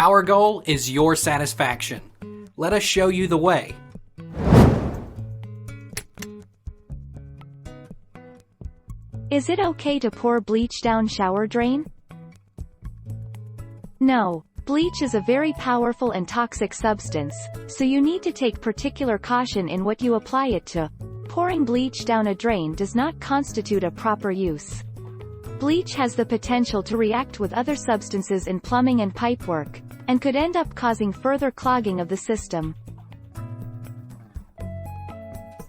Our goal is your satisfaction. Let us show you the way. Is it okay to pour bleach down shower drain? No, bleach is a very powerful and toxic substance, so you need to take particular caution in what you apply it to. Pouring bleach down a drain does not constitute a proper use. Bleach has the potential to react with other substances in plumbing and pipework, and could end up causing further clogging of the system.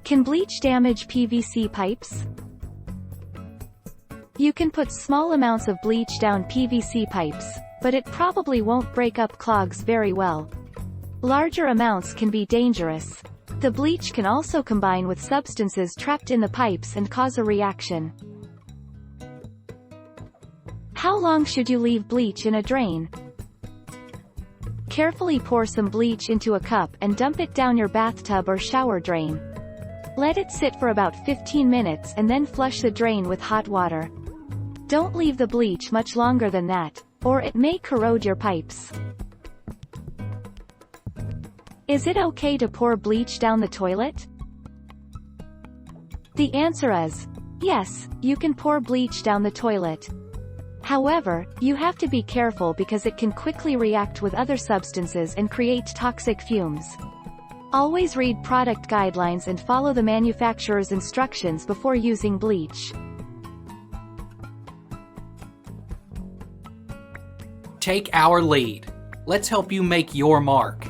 Can bleach damage PVC pipes? You can put small amounts of bleach down PVC pipes, but it probably won't break up clogs very well. Larger amounts can be dangerous. The bleach can also combine with substances trapped in the pipes and cause a reaction. How long should you leave bleach in a drain? Carefully pour some bleach into a cup and dump it down your bathtub or shower drain. Let it sit for about 15 minutes and then flush the drain with hot water. Don't leave the bleach much longer than that, or it may corrode your pipes. Is it okay to pour bleach down the toilet? The answer is yes, you can pour bleach down the toilet. However, you have to be careful because it can quickly react with other substances and create toxic fumes. Always read product guidelines and follow the manufacturer's instructions before using bleach. Take our lead. Let's help you make your mark.